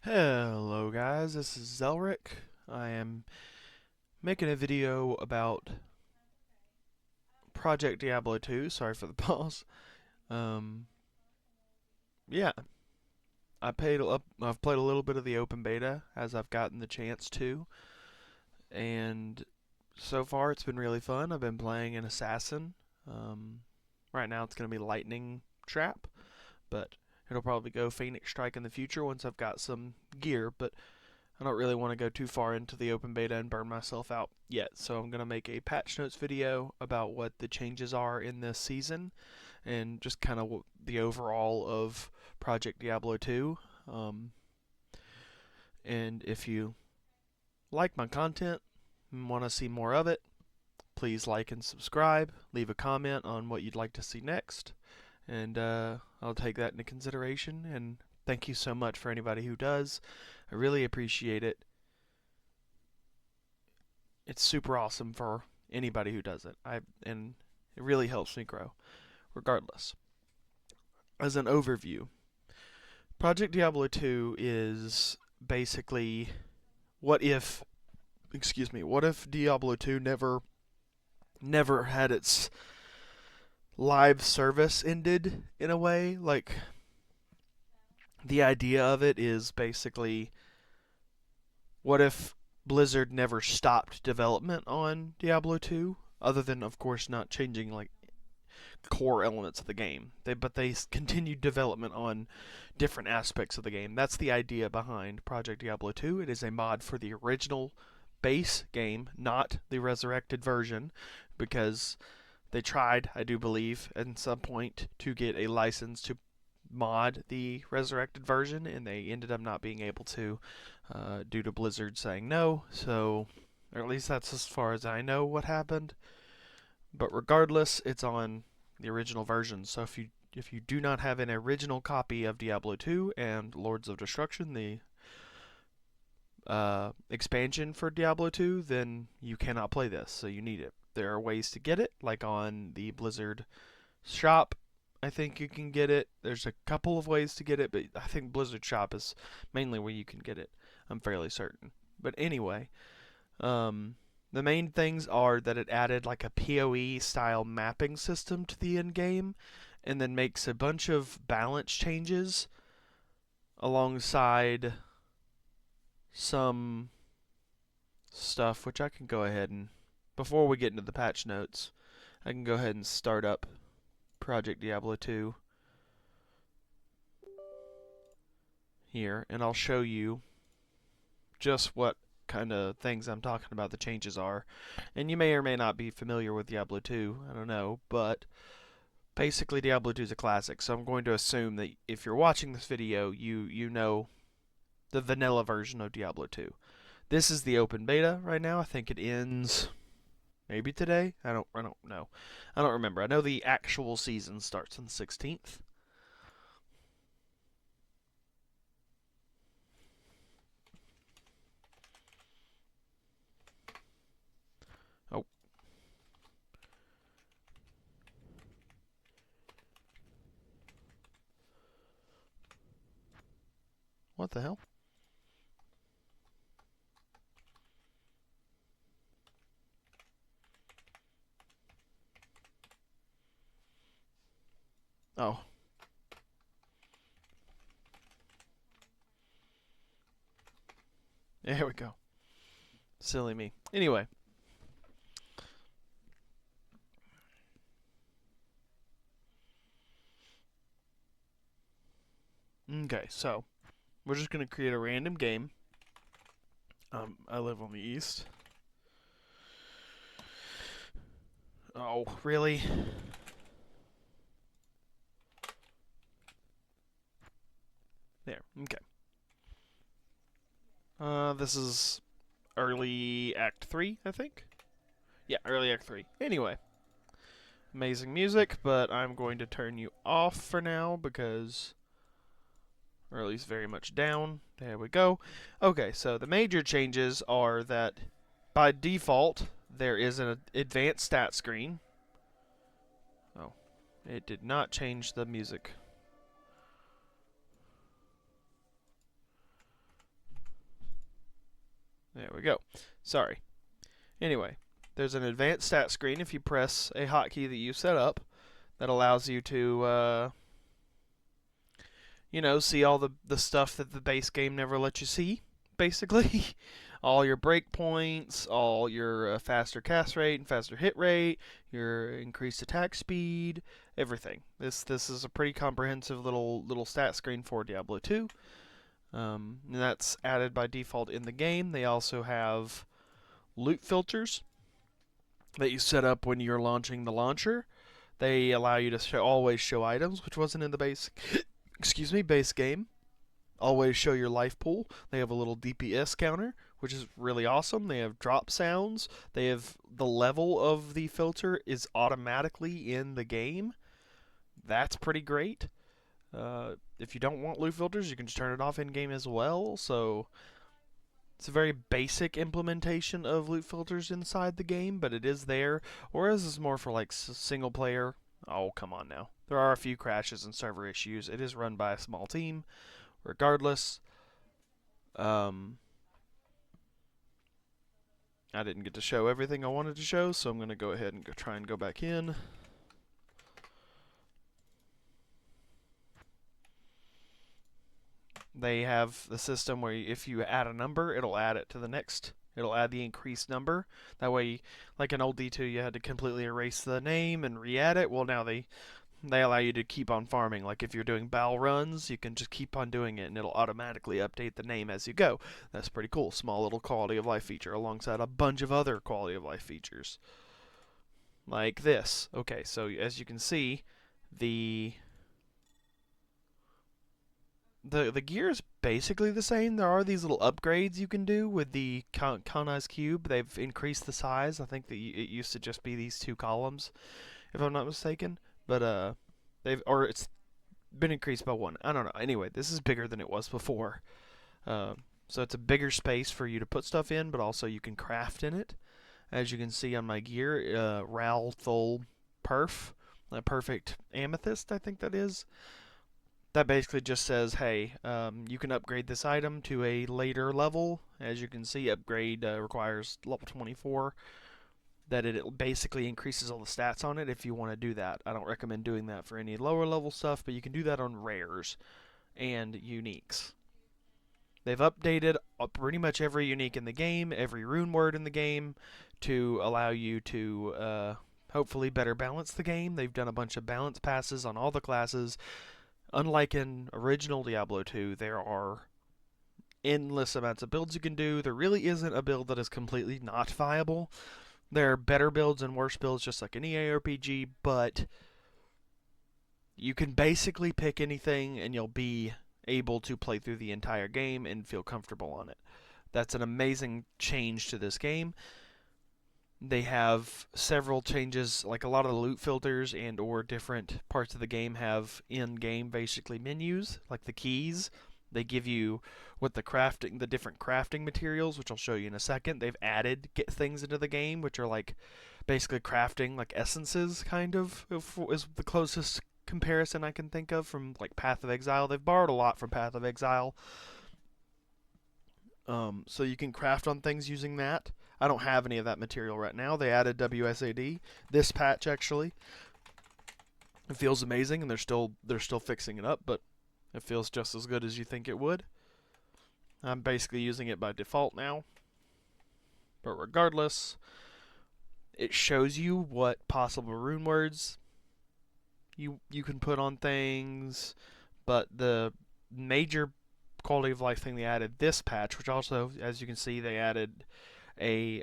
Hello guys, this is Zelric. I am making a video about Project Diablo 2. Sorry for the pause. Um, yeah, I've played a little bit of the open beta as I've gotten the chance to, and so far it's been really fun. I've been playing an assassin. Um, right now it's going to be Lightning Trap, but it'll probably go Phoenix Strike in the future once I've got some gear. But I don't really want to go too far into the open beta and burn myself out yet, so I'm going to make a patch notes video about what the changes are in this season and just kind of the overall of Project Diablo 2. Um, and if you like my content and want to see more of it, please like and subscribe. Leave a comment on what you'd like to see next, and I'll take that into consideration. And thank you so much for anybody who does. I really appreciate it. It's super awesome for anybody who does it. And it really helps me grow. Regardless, as an overview, Project Diablo 2 is basically what if what if Diablo 2 never had its live service ended in a way? Like, the idea of it is basically, what if Blizzard never stopped development on Diablo 2, other than of course not changing like core elements of the game. But they continued development on different aspects of the game. That's the idea behind Project Diablo 2. It is a mod for the original base game, not the resurrected version, because they tried, I do believe, at some point to get a license to mod the resurrected version, and they ended up not being able to due to Blizzard saying no. So, or at least that's as far as I know what happened. But regardless, it's on the original version. So if you do not have an original copy of Diablo 2 and Lords of Destruction, the expansion for Diablo 2, then you cannot play this. So you need it. There are ways to get it, like on the Blizzard shop. I think you can get it. There's a couple of ways to get it, but I think Blizzard shop is mainly where you can get it. I'm fairly certain. But anyway, the main things are that it added like a PoE style mapping system to the end game, and then makes a bunch of balance changes alongside some stuff, which I can go ahead and, before we get into the patch notes, I can go ahead and start up Project Diablo 2 here, and I'll show you just what kind of things I'm talking about the changes are. And you may or may not be familiar with Diablo 2, I don't know, but basically Diablo 2 is a classic, so I'm going to assume that if you're watching this video, you know the vanilla version of Diablo 2. This is the open beta right now. I think it ends maybe today. I don't know. I don't remember. I know the actual season starts on the 16th. Oh, what the hell? Oh, there we go. Silly me. Anyway, okay, so we're just going to create a random game. I live on the east. Oh, really? There. Okay. This is early Act 3, I think. Yeah, early Act 3. Anyway, amazing music, but I'm going to turn you off for now because, or at least very much down. There we go. Okay, so the major changes are that by default, there is an advanced stat screen. Oh, it did not change the music. There we go. Sorry. Anyway, there's an advanced stat screen if you press a hotkey that you set up that allows you to, see all the stuff that the base game never lets you see, basically. All your breakpoints, all your faster cast rate and faster hit rate, your increased attack speed, everything. This is a pretty comprehensive little stat screen for Diablo 2. And that's added by default in the game. They also have loot filters that you set up when you're launching the launcher. They allow you to always show items, which wasn't in the base base game. Always show your life pool. They have a little DPS counter, which is really awesome. They have drop sounds. They have the level of the filter is automatically in the game. That's pretty great. If you don't want loot filters, you can just turn it off in game as well. So it's a very basic implementation of loot filters inside the game, but it is there. Whereas it's more for like single player. Oh, come on now. There are a few crashes and server issues. It is run by a small team. Regardless, I didn't get to show everything I wanted to show, so I'm going to go ahead and try and go back in. They have the system where if you add a number, it'll add it to the next. It'll add the increased number. That way, like an old D2, you had to completely erase the name and re-add it. Well, now they allow you to keep on farming. Like if you're doing bow runs, you can just keep on doing it and it'll automatically update the name as you go. That's pretty cool. Small little quality of life feature alongside a bunch of other quality of life features. Like this. Okay, so as you can see, the gear is basically the same. There are these little upgrades you can do with the Kanai's cube. They've increased the size. I think that it used to just be these 2 columns, if I'm not mistaken. But it's been increased by 1. I don't know. Anyway, this is bigger than it was before. So it's a bigger space for you to put stuff in, but also you can craft in it. As you can see on my gear, Ral Thul Perf, a perfect amethyst, I think that is. That basically just says, hey, you can upgrade this item to a later level. As you can see, upgrade requires level 24. That it basically increases all the stats on it if you want to do that. I don't recommend doing that for any lower level stuff, but you can do that on rares and uniques. They've updated pretty much every unique in the game, every rune word in the game, to allow you to hopefully better balance the game. They've done a bunch of balance passes on all the classes. Unlike in original Diablo 2, there are endless amounts of builds you can do. There really isn't a build that is completely not viable. There are better builds and worse builds, just like any ARPG, but you can basically pick anything and you'll be able to play through the entire game and feel comfortable on it. That's an amazing change to this game. They have several changes, like a lot of the loot filters and or different parts of the game have in-game basically menus, like the keys. They give you what the different crafting materials, which I'll show you in a second. They've added things into the game, which are like basically crafting like essences, kind of, is the closest comparison I can think of from like Path of Exile. They've borrowed a lot from Path of Exile. So you can craft on things using that. I don't have any of that material right now. They added WSAD this patch actually. It feels amazing, and they're still fixing it up, but it feels just as good as you think it would. I'm basically using it by default now. But regardless, it shows you what possible rune words you can put on things. But the major quality of life thing they added this patch, which also, as you can see, they added a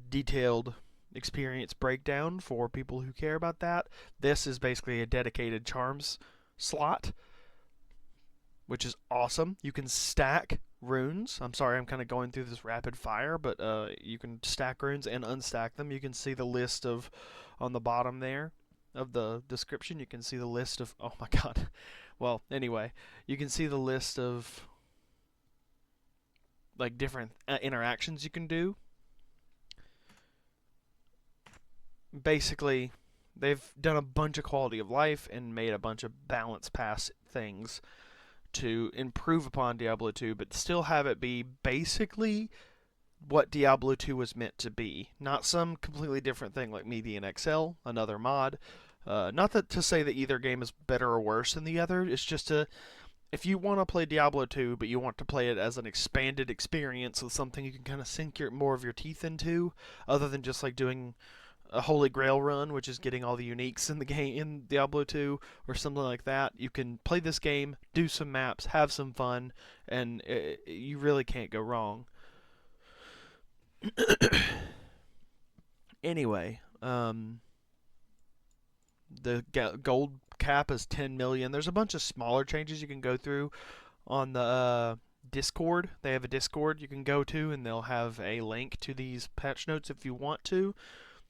detailed experience breakdown for people who care about that. This is basically a dedicated charms slot, which is awesome. You can stack runes. I'm sorry, I'm kind of going through this rapid fire, but you can stack runes and unstack them. You can see the list of, on the bottom there of the description, you can see the list of, oh my god. Well, anyway, you can see the list of like different interactions you can do. Basically, they've done a bunch of quality of life and made a bunch of balance pass things to improve upon Diablo 2, but still have it be basically what Diablo 2 was meant to be, not some completely different thing like Median XL, another mod. Not that to say that either game is better or worse than the other. It's just if you want to play Diablo 2, but you want to play it as an expanded experience with something you can kind of sink more of your teeth into, other than just like doing a Holy Grail run, which is getting all the uniques in the game in Diablo 2 or something like that. You can play this game, do some maps, have some fun, and you really can't go wrong. Anyway, the gold cap is 10 million. There's a bunch of smaller changes you can go through on the Discord. They have a Discord you can go to, and they'll have a link to these patch notes if you want to.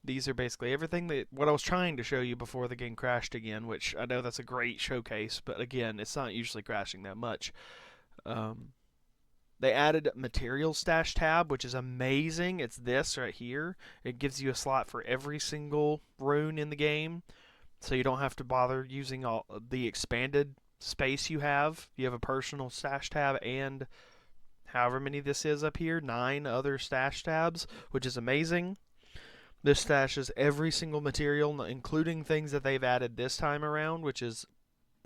These are basically everything that what I was trying to show you before the game crashed again, which I know that's a great showcase, but again, it's not usually crashing that much. They added material stash tab, which is amazing. It's this right here. It gives you a slot for every single rune in the game, so you don't have to bother using all the expanded space you have. You have a personal stash tab and however many this is up here, 9 other stash tabs, which is amazing. This stashes every single material, including things that they've added this time around, which is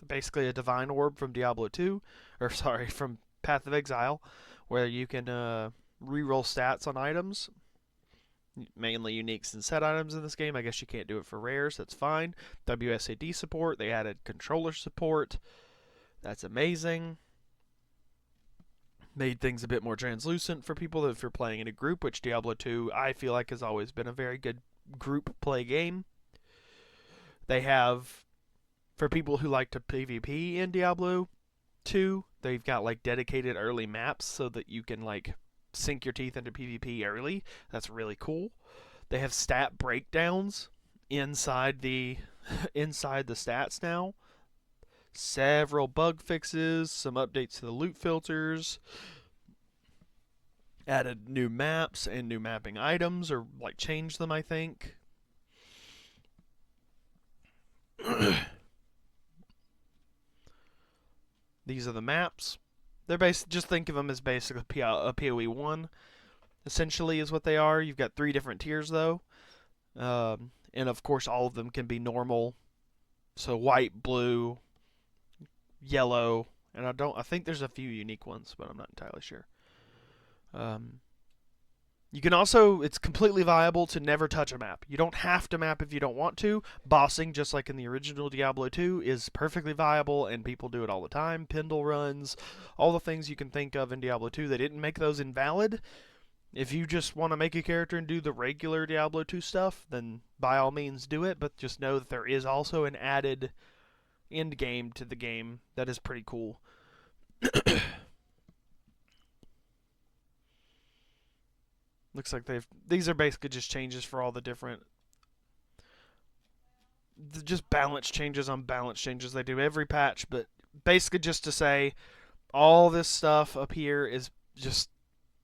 basically a divine orb from Diablo 2, or sorry, from Path of Exile, where you can reroll stats on items, mainly uniques and set items in this game. I guess you can't do it for rares, that's fine. WSAD support, they added controller support, that's amazing. Made things a bit more translucent for people if you're playing in a group, which Diablo 2 I feel like has always been a very good group play game. They have, for people who like to PvP in Diablo 2, they've got like dedicated early maps so that you can like sink your teeth into PvP early. That's really cool. They have stat breakdowns inside the inside the stats now. Several bug fixes, some updates to the loot filters, added new maps and new mapping items, or like changed them, I think. These are the maps. They're just think of them as basically a PoE 1, essentially, is what they are. You've got 3 different tiers, though. And of course, all of them can be normal. So white, blue, yellow, and I think there's a few unique ones, but I'm not entirely sure. You can also, it's completely viable to never touch a map. You don't have to map if you don't want to. Bossing, just like in the original Diablo 2, is perfectly viable, and people do it all the time. Pendle runs, all the things you can think of in Diablo 2. They didn't make those invalid. If you just want to make a character and do the regular Diablo 2 stuff, then by all means do it, but just know that there is also an added end game to the game that is pretty cool. Looks like these are basically just changes for all the different, just balance changes on balance changes they do every patch, but basically just to say all this stuff up here is just,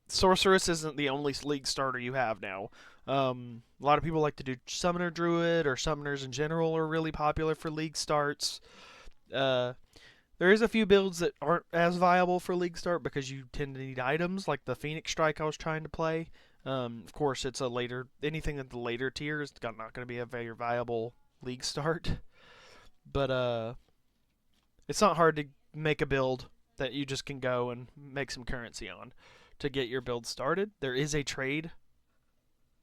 Sorceress isn't the only league starter you have now. A lot of people like to do Summoner Druid, or Summoners in general are really popular for league starts. There is a few builds that aren't as viable for league start because you tend to need items, like the Phoenix Strike I was trying to play. Of course, it's a later, anything at the later tier is not going to be a very viable league start. But it's not hard to make a build that you just can go and make some currency on to get your build started. There is a trade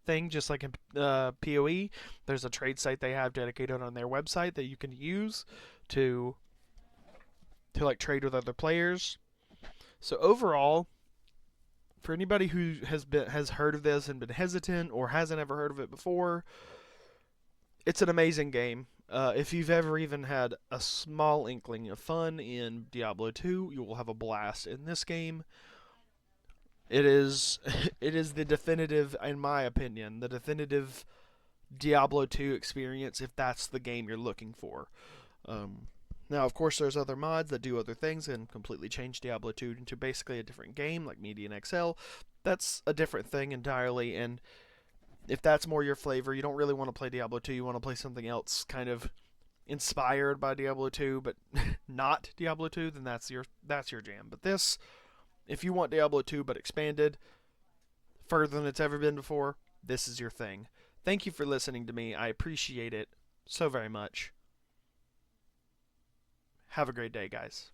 thing, just like in PoE. There's a trade site they have dedicated on their website that you can use to like trade with other players. So overall, for anybody who has heard of this and been hesitant or hasn't ever heard of it before, it's an amazing game. If you've ever even had a small inkling of fun in Diablo 2, you will have a blast in this game. It is the definitive, in my opinion, the definitive Diablo 2 experience if that's the game you're looking for. Now, of course, there's other mods that do other things and completely change Diablo 2 into basically a different game, like Median XL. That's a different thing entirely, and if that's more your flavor, you don't really want to play Diablo 2, you want to play something else kind of inspired by Diablo 2, but not Diablo 2, then that's your jam. But this, if you want Diablo 2 but expanded, further than it's ever been before, this is your thing. Thank you for listening to me. I appreciate it so very much. Have a great day, guys.